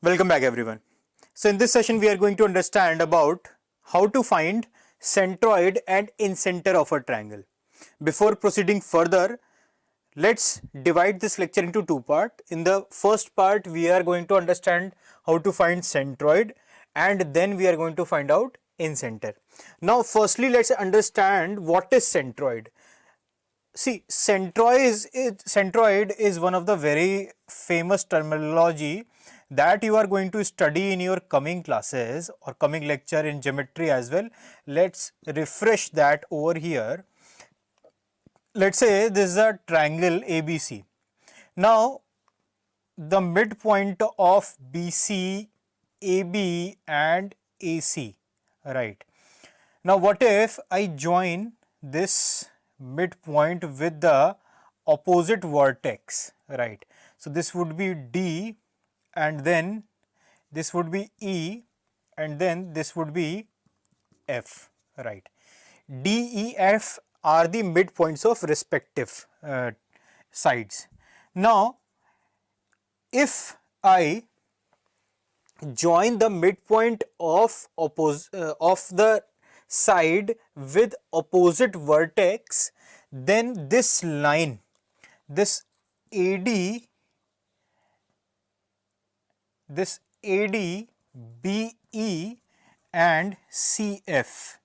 Welcome back everyone. So in this session we are going to understand about how to find centroid and incenter of a triangle. Before proceeding further, let's divide this lecture into two parts. In the first part we are going to understand how to find centroid and then we are going to find out incenter. Now firstly let's understand what is centroid. See, centroid is one of the very famous terminology that you are going to study in your coming classes or coming lecture in geometry as well. Let's refresh that over here. Let's say this is a triangle ABC. Now, the midpoint of BC, AB and AC, right? Now, what if I join this midpoint with the opposite vertex, right? So this would be D and then this would be E and then this would be F, right? D, E, F are the midpoints of respective sides. Now, if I join the midpoint of the side with opposite vertex, then this line, this AD, BE and CF,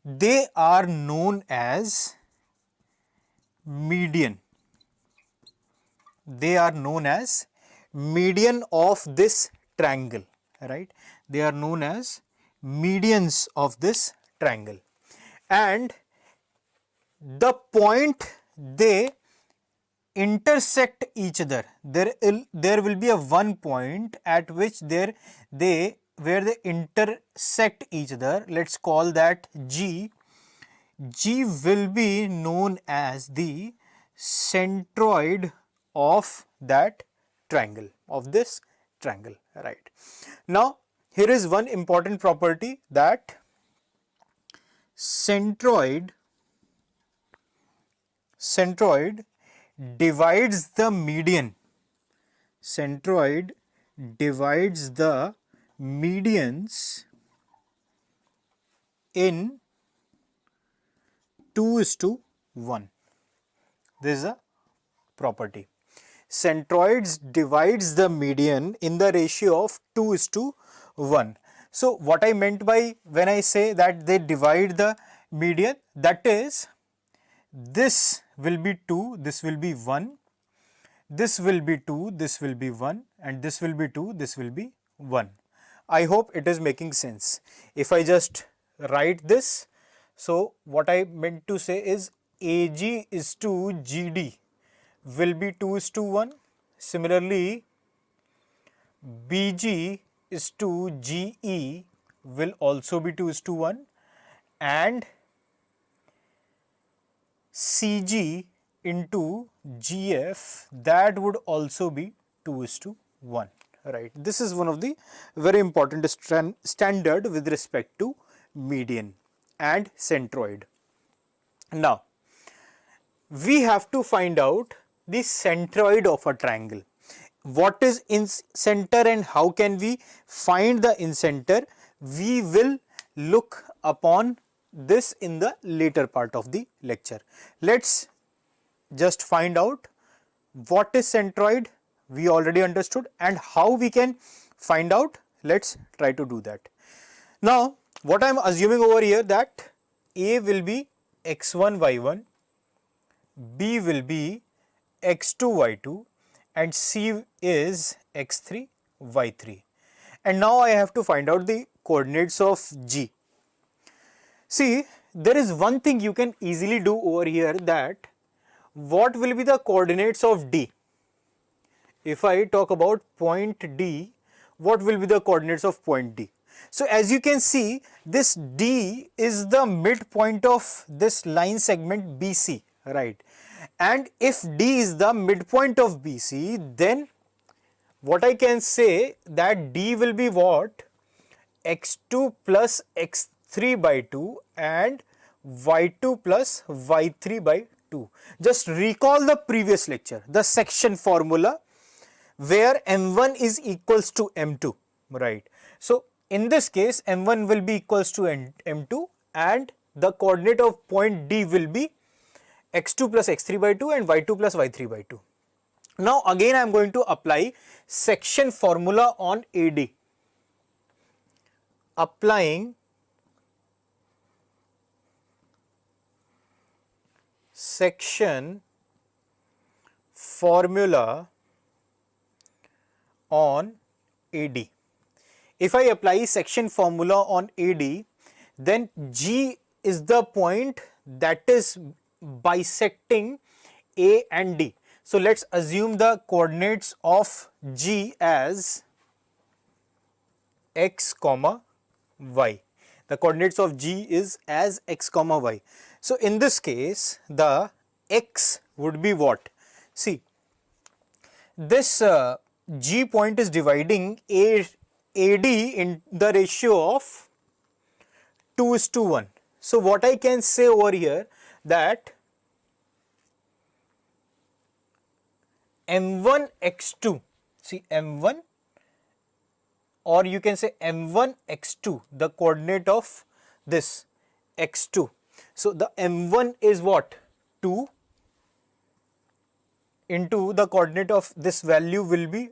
they are known as median. They are known as median of this triangle, right? They are known as medians of this triangle, and the point they intersect each other, there will be a one point at which where they intersect each other. Let's call that G. G will be known as the centroid of that triangle, of this triangle, right? Now here is one important property, that centroid divides the median. Centroid divides the medians in 2:1. This is a property. Centroids divides the median in the ratio of 2:1. So what I meant by when I say that they divide the median, that is, this will be 2, this will be 1, this will be 2, this will be 1, and this will be 2, this will be 1. I hope it is making sense. If I just write this, so what I meant to say is AG is to GD will be 2:1. Similarly, BG is to GE will also be 2:1, and CG into GF, that would also be 2:1, right? This is one of the very important standard with respect to median and centroid. Now, we have to find out the centroid of a triangle. What is incenter and how can we find the incenter? We will look upon this in the later part of the lecture. Let's just find out what is centroid. We already understood, and how we can find out. Let's try to do that. Now, what I am assuming over here, that A will be x1 y1, B will be x2 y2, and C is x3 y3. And now I have to find out the coordinates of G. See, there is one thing you can easily do over here, that what will be the coordinates of D? If I talk about point D, what will be the coordinates of point D? So as you can see, this D is the midpoint of this line segment BC, right? And if D is the midpoint of BC, then what I can say, that D will be what? x2 plus x3 by 2 and y2 plus y3 by 2. Just recall the previous lecture, the section formula where m1 is equals to m2, right. So in this case m1 will be equals to m2 and the coordinate of point D will be x2 plus x3 by 2 and y2 plus y3 by 2. Now again I am going to apply section formula on AD. Applying section formula on AD. If I apply section formula on AD, then G is the point that is bisecting A and D. So let's assume the coordinates of G as x comma y. The coordinates of G is as x comma y. So in this case the x would be what? See, this G point is dividing AD in the ratio of 2:1. So what I can say over here that m1 x2, see m1, or you can say m1 x2, the coordinate of this x2. So the m1 is what? 2 into the coordinate of this value will be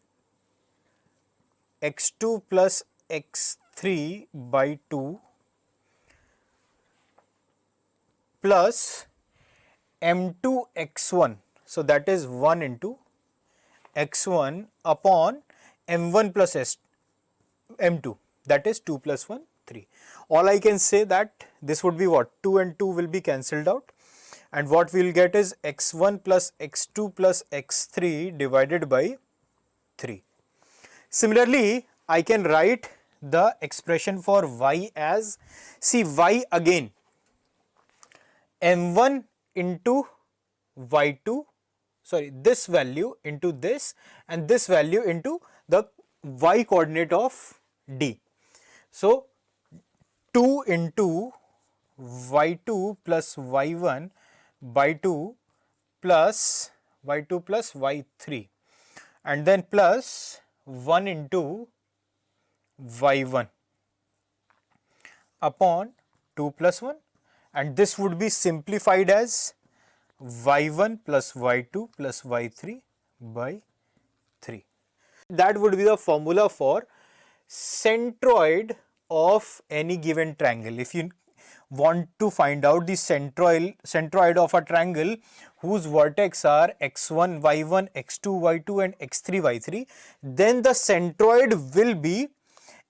x2 plus x3 by 2 plus m2 x1. So that is 1 into x1 upon m1 plus m2, that is 2 plus 1, 3. All I can say that this would be what? 2 and 2 will be cancelled out and what we will get is x1 plus x2 plus x3 divided by 3. Similarly, I can write the expression for y as, see y again, m1 into y2, sorry, this value into this and this value into the y coordinate of D. So 2 into y2 plus y1 by 2 plus y2 plus y3 and then plus 1 into y1 upon 2 plus 1, and this would be simplified as y1 plus y2 plus y3 by 3. That would be the formula for centroid of any given triangle. If you want to find out the centroid of a triangle whose vertex are x1 y1, x2 y2 and x3 y3, then the centroid will be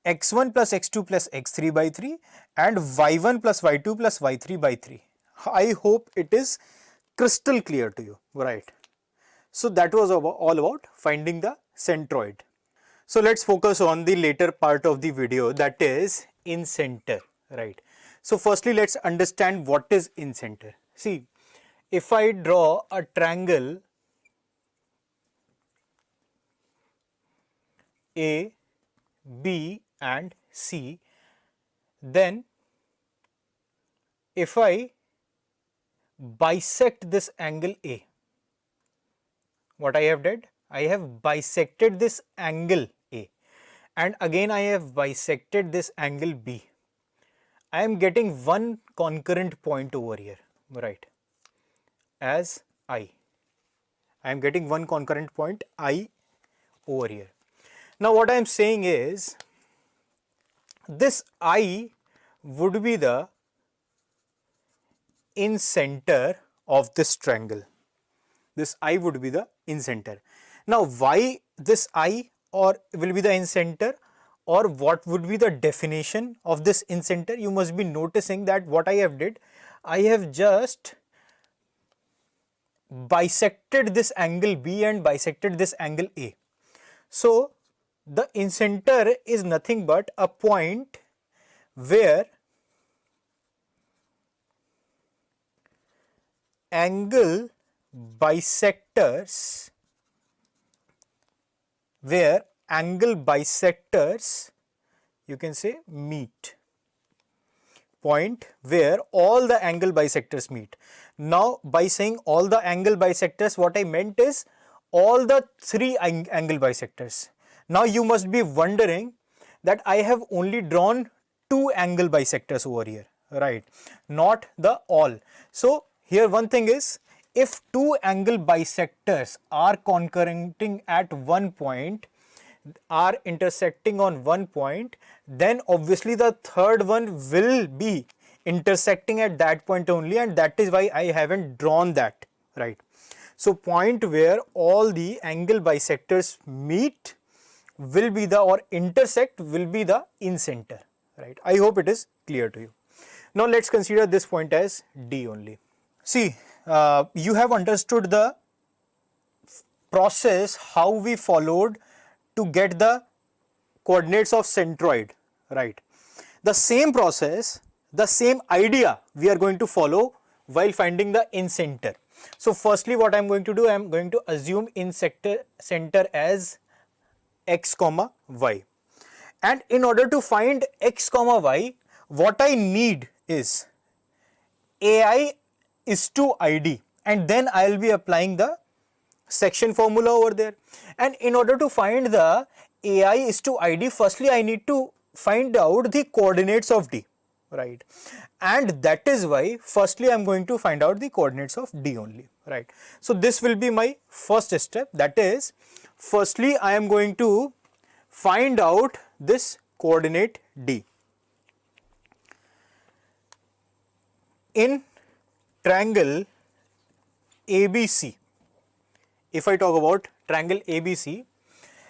x1 plus x2 plus x3 by 3 and y1 plus y2 plus y3 by 3. I hope it is crystal clear to you, right? So that was all about finding the centroid. So let's focus on the later part of the video, that is incenter, right? So firstly let's understand what is incenter. See, if I draw a triangle A, B and C, then if I bisect this angle A, what I have did? I have bisected this angle A and again I have bisected this angle B. I am getting one concurrent point over here, right, as I. I am getting one concurrent point I over here. Now what I am saying is this I would be the incenter of this triangle. This I would be the incenter. Now why this I or will be the incenter, or what would be the definition of this incenter? You must be noticing that what I have did, I have just bisected this angle B and bisected this angle A. So the incenter is nothing but a point where angle bisectors you can say meet, point where all the angle bisectors meet. Now by saying all the angle bisectors, what I meant is all the three angle bisectors. Now you must be wondering that I have only drawn two angle bisectors over here, right? Not the all. So here one thing is, if two angle bisectors are concurrenting at one point, are intersecting on one point, then obviously the third one will be intersecting at that point only, and that is why I haven't drawn that, right? So point where all the angle bisectors meet will be the, or intersect will be the incenter, right? I hope it is clear to you. Now let's consider this point as D only. See, you have understood the process how we followed to get the coordinates of centroid, right? The same process, the same idea we are going to follow while finding the incenter. So firstly what I am going to do, I am going to assume center as x comma y, and in order to find x comma y, what I need is ai is to id, and then I will be applying the section formula over there. And in order to find the ai is to id, firstly I need to find out the coordinates of d, right? And that is why firstly I am going to find out the coordinates of d only, right? So this will be my first step, that is, firstly I am going to find out this coordinate d. In triangle ABC, if I talk about triangle ABC,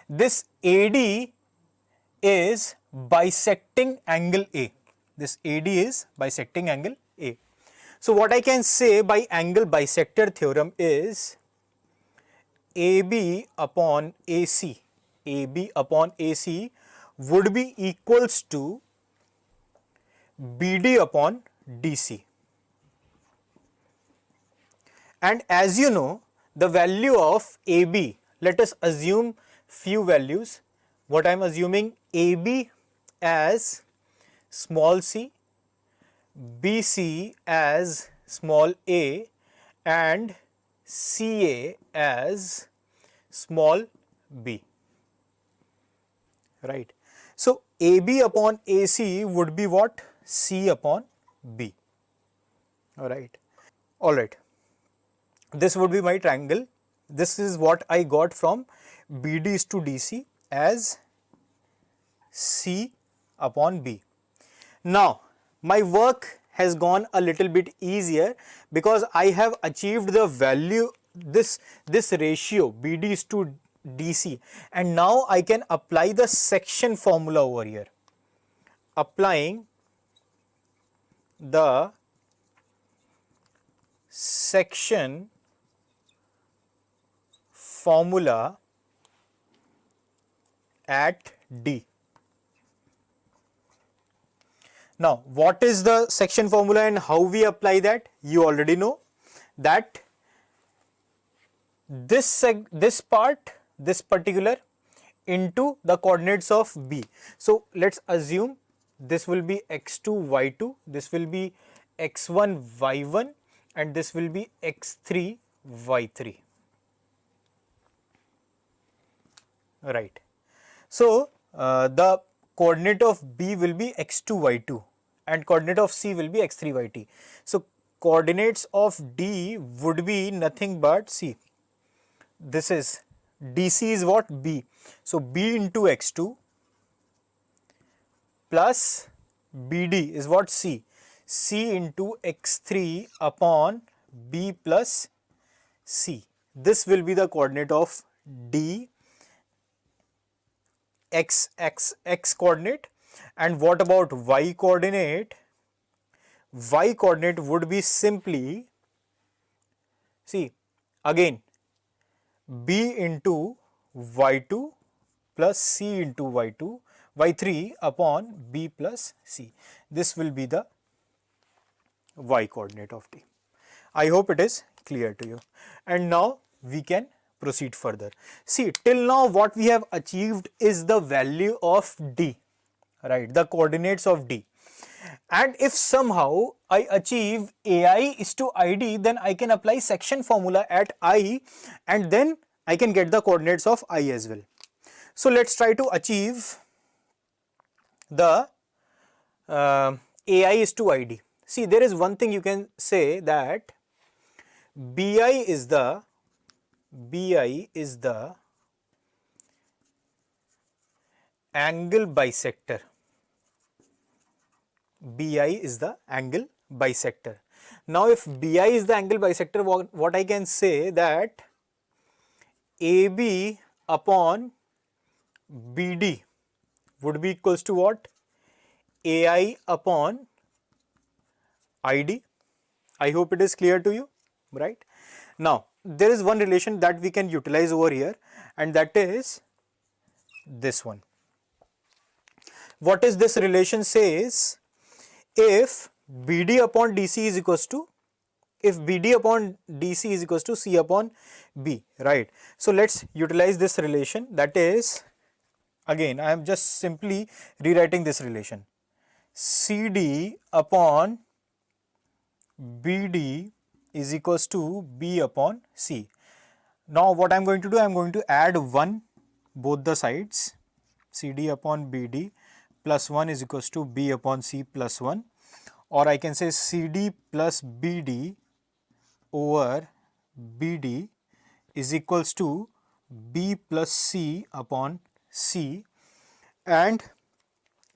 this AD is bisecting angle A. This AD is bisecting angle A. So what I can say by angle bisector theorem is AB upon AC would be equals to BD upon DC. And as you know, the value of AB, let us assume few values. What I am assuming, AB as small c, BC as small a, and CA as small b, right? So AB upon AC would be what? C upon B, alright. This would be my triangle. This is what I got from BD is to DC as C upon B. Now my work has gone a little bit easier because I have achieved the value, this ratio BD is to DC, and now I can apply the section formula over here. Applying the section formula at D. Now what is the section formula and how we apply that? You already know that this particular into the coordinates of B. So let's assume this will be x2 y2, this will be x1 y1, and this will be x3 y3, right? So the coordinate of B will be x2 y2 and coordinate of C will be x3 y3. So coordinates of D would be nothing but, see, this is DC is what? B. So B into x2 plus BD is what? C. C into x3 upon B plus C. This will be the coordinate of D, x coordinate. And what about y coordinate? Y coordinate would be simply, see, again B into y2 plus C into y2, y3 upon B plus C. This will be the y coordinate of D. I hope it is clear to you. And now we can proceed further. See, till now what we have achieved is the value of D, right? The coordinates of D. And if somehow I achieve AI is to ID, then I can apply section formula at I, and then I can get the coordinates of I as well. So let's try to achieve the AI is to ID. See, there is one thing you can say, that BI is the angle bisector. BI is the angle bisector. Now, if BI is the angle bisector, what I can say, that AB upon BD would be equals to what? AI upon ID. I hope it is clear to you, right? Now, there is one relation that we can utilize over here, and that is this one. What is this relation says? If BD upon DC is equals to, C upon B, right? So let's utilize this relation. That is, again, I am just simply rewriting this relation. CD upon BD is equals to B upon C. Now what I am going to do, I am going to add 1 both the sides. CD upon BD plus 1 is equals to B upon C plus 1, or I can say CD plus BD over BD is equals to B plus C upon C, and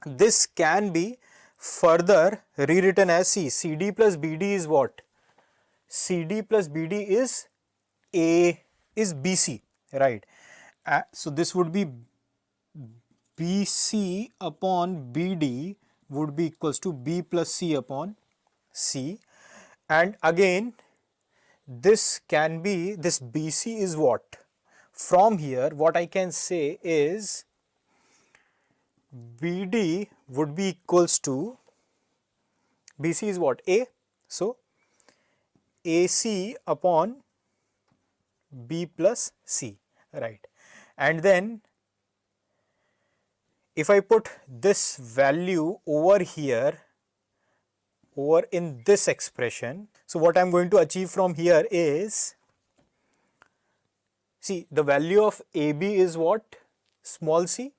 this can be further rewritten as CD plus BD is what? CD plus BD is BC, right? So this would be BC upon BD would be equals to B plus C upon C, and again this can be, this BC is what? From here what I can say is BD would be equals to, BC is what? A, so AC upon B plus C, right? And then if I put this value over here, over in this expression, so what I am going to achieve from here is, see, the value of AB is what? Small c.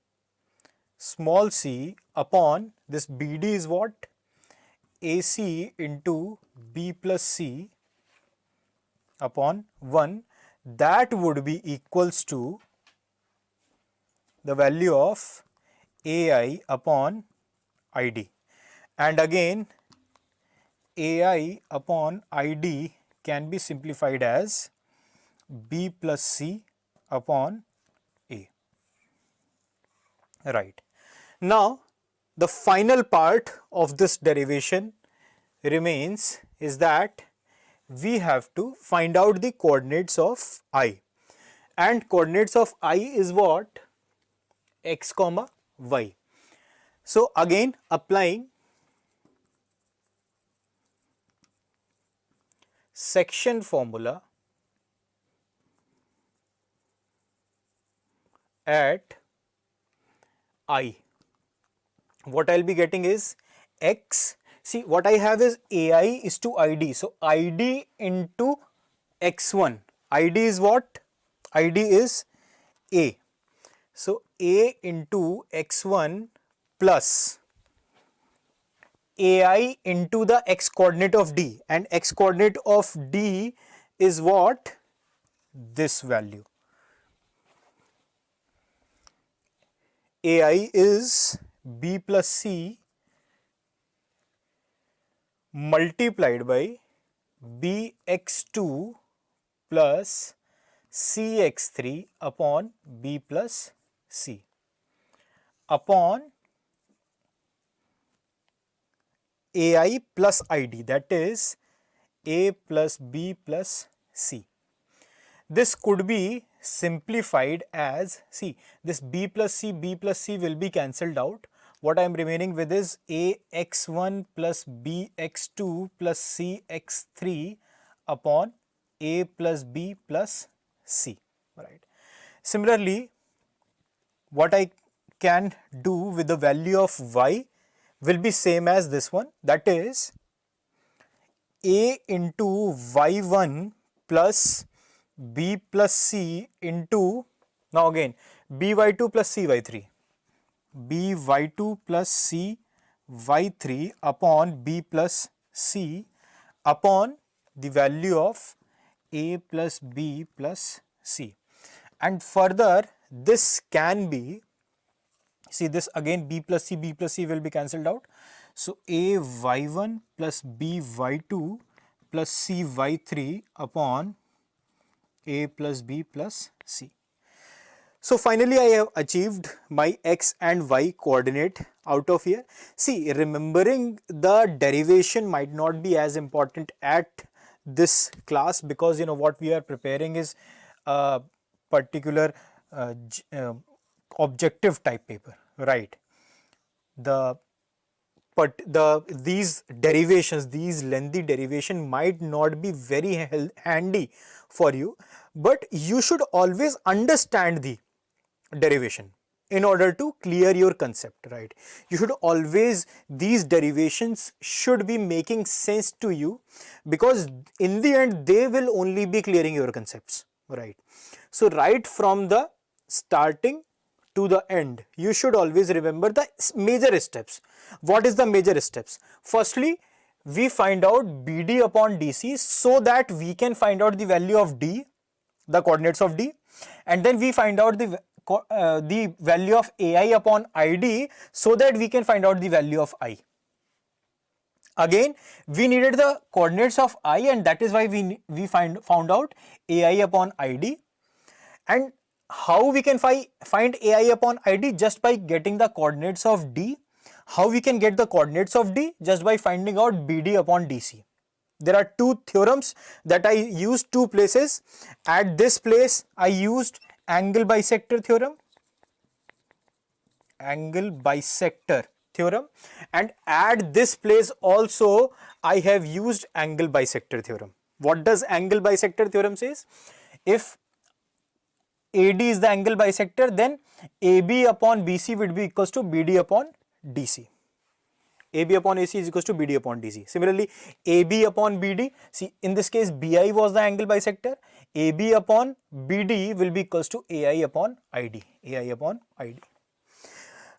Small c upon this BD is what? AC into B plus C upon 1. That would be equals to the value of AI upon ID. And again, AI upon ID can be simplified as B plus C upon A, right? Now, the final part of this derivation remains is that we have to find out the coordinates of I, and coordinates of I is what? X comma Y. So again, applying section formula at I, what I will be getting is X. See, what I have is AI is to ID. So ID into X1. ID is what? ID is A. So A into X1 plus AI into the X coordinate of D, and X coordinate of D is what? This value. AI is B plus C multiplied by Bx2 plus Cx3 upon B plus C upon AI plus ID, that is A plus B plus C. This could be simplified as, see, this B plus C will be cancelled out. What I am remaining with is AX1 plus BX2 plus CX3 upon A plus B plus C, right? Similarly, what I can do with the value of Y will be same as this one, that is A into Y1 plus b plus c into, now again, by2 plus cy3, by2 plus cy3 upon b plus c upon the value of a plus b plus c. And further, this can be, see this again, b plus c will be cancelled out. So a y1 plus b y2 plus c y3 upon a plus b plus c. So finally I have achieved my x and y coordinate out of here. See, remembering the derivation might not be as important at this class, because you know what we are preparing is a particular objective type paper, right? These derivations, these lengthy derivation might not be very handy for you, but you should always understand the derivation in order to clear your concept, right? You should always, these derivations should be making sense to you, because in the end they will only be clearing your concepts, right? So right from the starting to the end, you should always remember the major steps. What is the major steps? Firstly, we find out BD upon DC so that we can find out the value of D, the coordinates of D, and then we find out the value of AI upon ID so that we can find out the value of I. Again, we needed the coordinates of I, and that is why we found out AI upon ID. And how we can find AI upon ID? Just by getting the coordinates of D. How we can get the coordinates of D? Just by finding out BD upon DC. There are two theorems that I used two places. At this place I used angle bisector theorem, and at this place also I have used angle bisector theorem. What does angle bisector theorem says? If AD is the angle bisector, then AB upon BC would be equals to BD upon DC. AB upon AC is equals to BD upon DC. Similarly, AB upon BD, see in this case BI was the angle bisector, AB upon BD will be equals to AI upon ID, AI upon ID.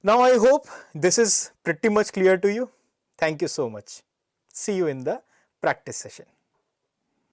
Now I hope this is pretty much clear to you. Thank you so much. See you in the practice session.